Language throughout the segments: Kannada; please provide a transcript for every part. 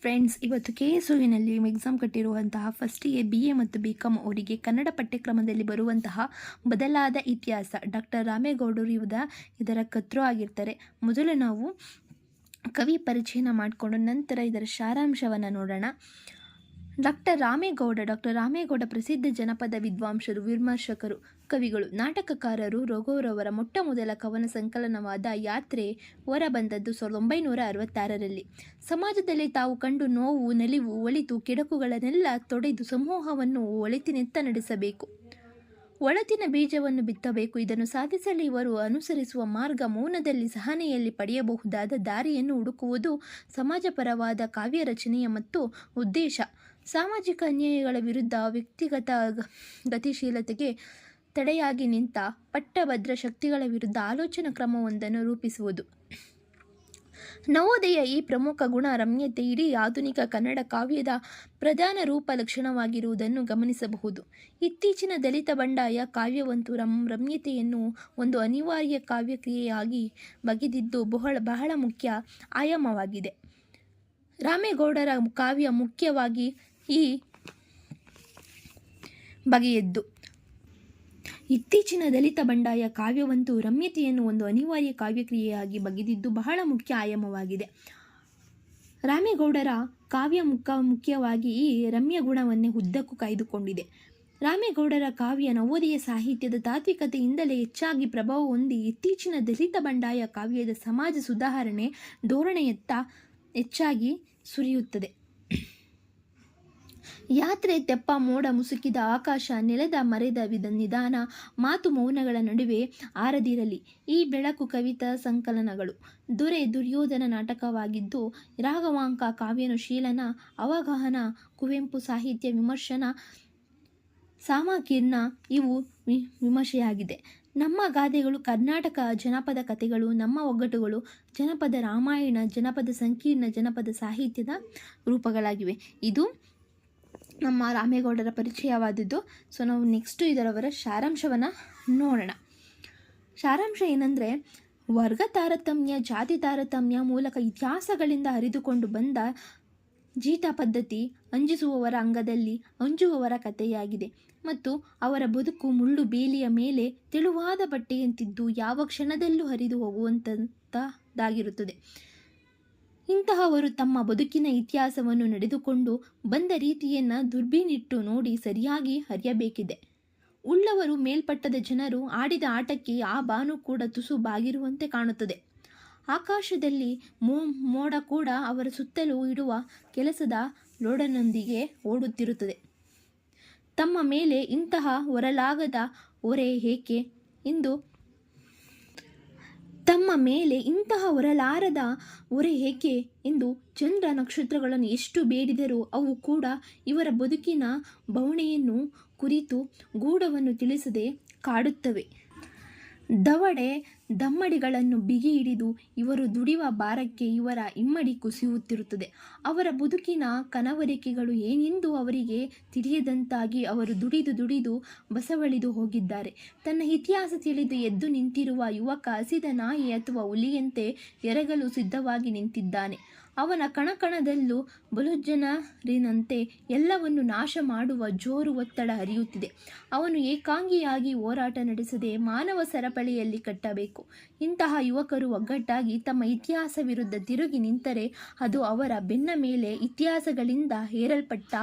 ಫ್ರೆಂಡ್ಸ್, ಇವತ್ತು KSUವಿನಲ್ಲಿ ಎಕ್ಸಾಮ್ ಕಟ್ಟಿರುವಂತಹ ಫಸ್ಟ್ ಎ BA ಮತ್ತು BCom ಅವರಿಗೆ ಕನ್ನಡ ಪಠ್ಯಕ್ರಮದಲ್ಲಿ ಬರುವಂತಹ ಬದಲಾದ ಇತಿಹಾಸ ಡಾಕ್ಟರ್ ರಾಮೇಗೌಡರು ಇದರ ಕರ್ತೃ ಆಗಿರ್ತಾರೆ. ಮೊದಲು ನಾವು ಕವಿ ಪರಿಚಯನ ಮಾಡಿಕೊಂಡು ನಂತರ ಇದರ ಸಾರಾಂಶವನ್ನು ನೋಡೋಣ. ಡಾಕ್ಟರ್ ರಾಮೇಗೌಡ ಪ್ರಸಿದ್ಧ ಜನಪದ ವಿದ್ವಾಂಸರು, ವಿಮರ್ಶಕರು, ಕವಿಗಳು, ನಾಟಕಕಾರರು. ರಘುರವರ ಮೊಟ್ಟ ಮೊದಲ ಕವನ ಸಂಕಲನವಾದ ಯಾತ್ರೆ ಹೊರಬಂದದ್ದು 1966ರಲ್ಲಿ. ಸಮಾಜದಲ್ಲಿ ತಾವು ಕಂಡು ನೋವು, ನಲಿವು, ಒಳಿತು, ಕೆಡಕುಗಳನ್ನೆಲ್ಲ ತೊಡೆದು ಸಮೂಹವನ್ನು ಒಳಿತಿನೆತ್ತ ನಡೆಸಬೇಕು, ಒಳತಿನ ಬೀಜವನ್ನು ಬಿತ್ತಬೇಕು. ಇದನ್ನು ಸಾಧಿಸಲು ಇವರು ಅನುಸರಿಸುವ ಮಾರ್ಗ ಮೌನದಲ್ಲಿ, ಸಹನೆಯಲ್ಲಿ ಪಡೆಯಬಹುದಾದ ದಾರಿಯನ್ನು ಹುಡುಕುವುದು ಸಮಾಜಪರವಾದ ಕಾವ್ಯ ರಚನೆಯ ಮತ್ತು ಉದ್ದೇಶ. ಸಾಮಾಜಿಕ ಅನ್ಯಾಯಗಳ ವಿರುದ್ಧ ವ್ಯಕ್ತಿಗತ ಗತಿಶೀಲತೆಗೆ ತಡೆಯಾಗಿ ನಿಂತ ಪಟ್ಟಭದ್ರ ಶಕ್ತಿಗಳ ವಿರುದ್ಧ ಆಲೋಚನಾ ಕ್ರಮವೊಂದನ್ನು ರೂಪಿಸುವುದು. ನವೋದಯ ಈ ಪ್ರಮುಖ ಗುಣ, ರಮ್ಯತೆ ಇಡೀ ಆಧುನಿಕ ಕನ್ನಡ ಕಾವ್ಯದ ಪ್ರಧಾನ ರೂಪ ಲಕ್ಷಣವಾಗಿರುವುದನ್ನು ಗಮನಿಸಬಹುದು. ಇತ್ತೀಚಿನ ದಲಿತ ಬಂಡಾಯ ಕಾವ್ಯವಂತೂ ರಮ್ಯತೆಯನ್ನು ಒಂದು ಅನಿವಾರ್ಯ ಕಾವ್ಯಕ್ರಿಯೆಯಾಗಿ ಬಗೆದಿದ್ದು ಬಹಳ ಮುಖ್ಯ ಆಯಾಮವಾಗಿದೆ. ರಾಮೇಗೌಡರ ಕಾವ್ಯ ಮುಖ್ಯವಾಗಿ ಈ ಬಗೆಯದ್ದು. ಇತ್ತೀಚಿನ ದಲಿತ ಬಂಡಾಯ ಕಾವ್ಯವಂತೂ ರಮ್ಯತೆಯನ್ನು ಒಂದು ಅನಿವಾರ್ಯ ಕಾವ್ಯಕ್ರಿಯೆಯಾಗಿ ಬಗೆದಿದ್ದು ಬಹಳ ಮುಖ್ಯ ಆಯಾಮವಾಗಿದೆ. ರಾಮೇಗೌಡರ ಕಾವ್ಯ ಮುಖ್ಯವಾಗಿ ಈ ರಮ್ಯ ಗುಣವನ್ನೇ ಉದ್ದಕ್ಕೂ ಕಾಯ್ದುಕೊಂಡಿದೆ. ರಾಮೇಗೌಡರ ಕಾವ್ಯ ನವೋದಯ ಸಾಹಿತ್ಯದ ತಾತ್ವಿಕತೆಯಿಂದಲೇ ಹೆಚ್ಚಾಗಿ ಪ್ರಭಾವ ಹೊಂದಿ ಇತ್ತೀಚಿನ ದಲಿತ ಬಂಡಾಯ ಕಾವ್ಯದ ಸಮಾಜ ಸುಧಾರಣೆ ಧೋರಣೆಯತ್ತ ಹೆಚ್ಚಾಗಿ ಸುರಿಯುತ್ತದೆ. ಯಾತ್ರೆ ತೆಪ್ಪ ಮೋಡ ಮುಸುಕಿದ ಆಕಾಶ, ನೆಲದ ಮರೆದ ನಿಧಾನ, ಮಾತು ಮೌನಗಳ ನಡುವೆ ಆರದಿರಲಿ ಈ ಬೆಳಕು ಕವಿತಾ ಸಂಕಲನಗಳು. ದೊರೆ ದುರ್ಯೋಧನ ನಾಟಕವಾಗಿದ್ದು, ರಾಘವಾಂಕ ಕಾವ್ಯಾನುಶೀಲನ, ಅವಗಾಹನ, ಕುವೆಂಪು ಸಾಹಿತ್ಯ ವಿಮರ್ಶನ, ಸಮಕೀರ್ಣ ಇವು ವಿಮರ್ಶೆಯಾಗಿದೆ. ನಮ್ಮ ಗಾದೆಗಳು, ಕರ್ನಾಟಕ ಜನಪದ ಕಥೆಗಳು, ನಮ್ಮ ಒಗ್ಗಟ್ಟುಗಳು, ಜನಪದ ರಾಮಾಯಣ, ಜನಪದ ಸಂಕೀರ್ಣ, ಜನಪದ ಸಾಹಿತ್ಯದ ರೂಪಗಳಾಗಿವೆ. ಇದು ನಮ್ಮ ರಾಮೇಗೌಡರ ಪರಿಚಯವಾದದ್ದು. ಸೊ ನಾವು ನೆಕ್ಸ್ಟು ಇದರವರ ಸಾರಾಂಶವನ್ನು ನೋಡೋಣ. ಸಾರಾಂಶ ಏನಂದರೆ, ವರ್ಗ ತಾರತಮ್ಯ, ಜಾತಿ ತಾರತಮ್ಯ ಮೂಲಕ ಇತಿಹಾಸಗಳಿಂದ ಹರಿದುಕೊಂಡು ಬಂದ ಜೀತ ಪದ್ಧತಿ ಅಂಜಿಸುವವರ ಅಂಗದಲ್ಲಿ ಅಂಜುವವರ ಕಥೆಯಾಗಿದೆ ಮತ್ತು ಅವರ ಬದುಕು ಮುಳ್ಳು ಬೇಲಿಯ ಮೇಲೆ ತೆಳುವಾದ ಬಟ್ಟೆಯಂತಿದ್ದು ಯಾವ ಕ್ಷಣದಲ್ಲೂ ಹರಿದು ಹೋಗುವಂಥದ್ದಾಗಿರುತ್ತದೆ. ಇಂತಹವರು ತಮ್ಮ ಬದುಕಿನ ಇತಿಹಾಸವನ್ನು ನಡೆದುಕೊಂಡು ಬಂದ ರೀತಿಯನ್ನು ದುರ್ಬೀನಿಟ್ಟು ನೋಡಿ ಸರಿಯಾಗಿ ಅರಿಯಬೇಕಿದೆ. ಉಳ್ಳವರು ಮೇಲ್ಪಟ್ಟದ ಜನರು ಆಡಿದ ಆಟಕ್ಕೆ ಆ ಬಾನು ಕೂಡ ತುಸು ಬಾಗಿರುವಂತೆ ಕಾಣುತ್ತದೆ. ಆಕಾಶದಲ್ಲಿ ಮೋಡ ಕೂಡ ಅವರ ಸುತ್ತಲೂ ಇಡುವ ಕೆಲಸದ ಲೋಡನೊಂದಿಗೆ ಓಡುತ್ತಿರುತ್ತದೆ. ತಮ್ಮ ಮೇಲೆ ಇಂತಹ ಹೊರಲಾಗದ ಹೊರೆ ಏಕೆ ಎಂದು ಚಂದ್ರ ನಕ್ಷತ್ರಗಳನ್ನು ಎಷ್ಟು ಬೇಡಿದರೂ ಅವು ಕೂಡ ಇವರ ಬದುಕಿನ ಬವಣೆಯನ್ನು ಕುರಿತು ಗೂಢವನ್ನು ತಿಳಿಸದೆ ಕಾಡುತ್ತವೆ. ದವಡೆ ದಮ್ಮಡಿಗಳನ್ನು ಬಿಗಿ ಹಿಡಿದು ಇವರು ದುಡಿಯುವ ಭಾರಕ್ಕೆ ಇವರ ಇಮ್ಮಡಿ ಕುಸಿಯುತ್ತಿರುತ್ತದೆ. ಅವರ ಬದುಕಿನ ಕನವರಿಕೆಗಳು ಏನೆಂದು ಅವರಿಗೆ ತಿಳಿಯದಂತಾಗಿ ಅವರು ದುಡಿದು ಬಸವಳಿದು ಹೋಗಿದ್ದಾರೆ. ತನ್ನ ಇತಿಹಾಸ ತಿಳಿದು ಎದ್ದು ನಿಂತಿರುವ ಯುವಕ ಹಸಿದ ನಾಯಿ ಅಥವಾ ಹುಲಿಯಂತೆ ಎರಗಲು ಸಿದ್ಧವಾಗಿ ನಿಂತಿದ್ದಾನೆ. ಅವನ ಕಣಕಣದಲ್ಲೂ ಬಲುಜನರಿನಂತೆ ಎಲ್ಲವನ್ನು ನಾಶ ಮಾಡುವ ಜೋರು ಒತ್ತಡ ಹರಿಯುತ್ತಿದೆ. ಅವನು ಏಕಾಂಗಿಯಾಗಿ ಹೋರಾಟ ನಡೆಸದೆ ಮಾನವ ಸರಪಳಿಯಲ್ಲಿ ಕಟ್ಟಬೇಕು. ಇಂತಹ ಯುವಕರು ಒಗ್ಗಟ್ಟಾಗಿ ತಮ್ಮ ಇತಿಹಾಸ ವಿರುದ್ಧ ತಿರುಗಿ ನಿಂತರೆ ಅದು ಅವರ ಬೆನ್ನ ಮೇಲೆ ಇತಿಹಾಸಗಳಿಂದ ಹೇರಲ್ಪಟ್ಟ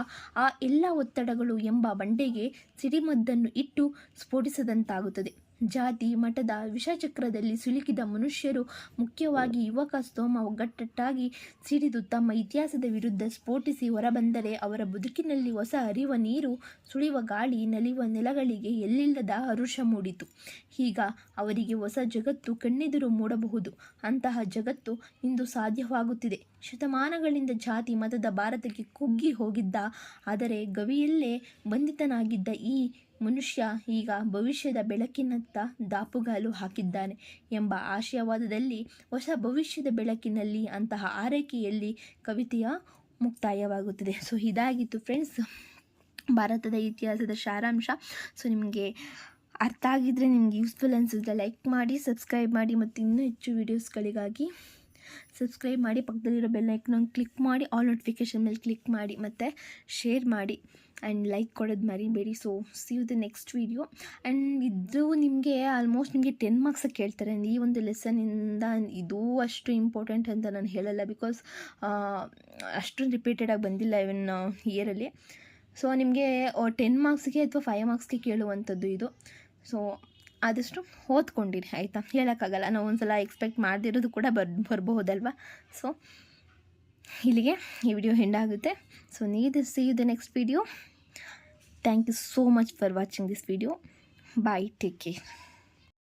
ಆ ಎಲ್ಲ ಒತ್ತಡಗಳು ಎಂಬ ಬಂಡೆಗೆ ಸಿಡಿಮದ್ದನ್ನು ಇಟ್ಟು ಸ್ಫೋಟಿಸದಂತಾಗುತ್ತದೆ. ಜಾತಿ ಮಠದ ವಿಷಚಕ್ರದಲ್ಲಿ ಸಿಲುಕಿದ ಮನುಷ್ಯರು, ಮುಖ್ಯವಾಗಿ ಯುವಕ ಸ್ತೋಮ ಒಗ್ಗಟ್ಟಾಗಿ ಸಿಡಿದು ತಮ್ಮ ಇತಿಹಾಸದ ವಿರುದ್ಧ ಸ್ಫೋಟಿಸಿ ಹೊರಬಂದರೆ ಅವರ ಬದುಕಿನಲ್ಲಿ ಹೊಸ ಹರಿವ ನೀರು, ಸುಳಿವ ಗಾಳಿ, ನಲಿವ ನೆಲಗಳಿಗೆ ಎಲ್ಲಿಲ್ಲದ ಹರುಷ ಮೂಡಿತು. ಈಗ ಅವರಿಗೆ ಹೊಸ ಜಗತ್ತು ಕಣ್ಣೆದುರು ಮೂಡಬಹುದು. ಅಂತಹ ಜಗತ್ತು ಇಂದು ಸಾಧ್ಯವಾಗುತ್ತಿದೆ. ಶತಮಾನಗಳಿಂದ ಜಾತಿ ಮತದ ಭಾರತಕ್ಕೆ ಕುಗ್ಗಿ ಹೋಗಿದ್ದ, ಆದರೆ ಗವಿಯಲ್ಲೇ ಬಂಧಿತನಾಗಿದ್ದ ಈ ಮನುಷ್ಯ ಈಗ ಭವಿಷ್ಯದ ಬೆಳಕಿನತ್ತ ದಾಪುಗಾಲು ಹಾಕಿದ್ದಾನೆ ಎಂಬ ಆಶಯವಾದದಲ್ಲಿ, ಹೊಸ ಭವಿಷ್ಯದ ಬೆಳಕಿನಲ್ಲಿ, ಅಂತಹ ಆರೈಕೆಯಲ್ಲಿ ಕವಿತೆಯ ಮುಕ್ತಾಯವಾಗುತ್ತದೆ. ಸೊ ಇದಾಗಿತ್ತು ಫ್ರೆಂಡ್ಸ್ ಭಾರತದ ಇತಿಹಾಸದ ಸಾರಾಂಶ. ಸೊ ನಿಮಗೆ ಅರ್ಥ ಆಗಿದ್ದರೆ, ನಿಮಗೆ ಯೂಸ್ಫುಲ್ ಅನಿಸಿದ್ರೆ ಲೈಕ್ ಮಾಡಿ, ಸಬ್ಸ್ಕ್ರೈಬ್ ಮಾಡಿ ಮತ್ತು ಇನ್ನೂ ಹೆಚ್ಚು ವೀಡಿಯೋಸ್ಗಳಿಗಾಗಿ ಸಬ್ಸ್ಕ್ರೈಬ್ ಮಾಡಿ, ಪಕ್ಕದಲ್ಲಿರೋ ಬೆಲ್ ಐಕನ್ ಕ್ಲಿಕ್ ಮಾಡಿ, ಆಲ್ ನೋಟಿಫಿಕೇಷನ್ ಮೇಲೆ ಕ್ಲಿಕ್ ಮಾಡಿ, ಮತ್ತು ಶೇರ್ ಮಾಡಿ ಆ್ಯಂಡ್ ಲೈಕ್ ಕೊಡೋದು ಮರಿಬೇಡಿ. So see you the next video. And ಇದು ನಿಮಗೆ ಆಲ್ಮೋಸ್ಟ್ ನಿಮಗೆ 10 ಮಾರ್ಕ್ಸ್ ಕೇಳ್ತಾರೆ. ಈ ಒಂದು ಲೆಸನಿಂದ ಇದು ಅಷ್ಟು ಇಂಪಾರ್ಟೆಂಟ್ ಅಂತ ನಾನು ಹೇಳಲ್ಲ, ಬಿಕಾಸ್ ಅಷ್ಟೊಂದು ರಿಪೀಟೆಡಾಗಿ ಬಂದಿಲ್ಲ ಇವನ್ ಇಯರಲ್ಲಿ. ಸೊ ನಿಮಗೆ 10 ಮಾರ್ಕ್ಸ್ಗೆ ಅಥವಾ 5 ಮಾರ್ಕ್ಸ್ಗೆ ಕೇಳುವಂಥದ್ದು ಇದು. ಸೊ ಆದಷ್ಟು ಓದ್ಕೊಂಡಿರಿ ಆಯಿತಾ. ಹೇಳೋಕ್ಕಾಗಲ್ಲ, ನಾವು ಒಂದ್ಸಲ ಎಕ್ಸ್ಪೆಕ್ಟ್ ಮಾಡದಿರೋದು ಕೂಡ ಬರಬಹುದಲ್ವ. ಸೊ ಇಲ್ಲಿಗೆ ಈ ವಿಡಿಯೋ ಎಂಡ್ ಆಗುತ್ತೆ. So see you the next video. Thank you so much for watching this video. Bye. Take care.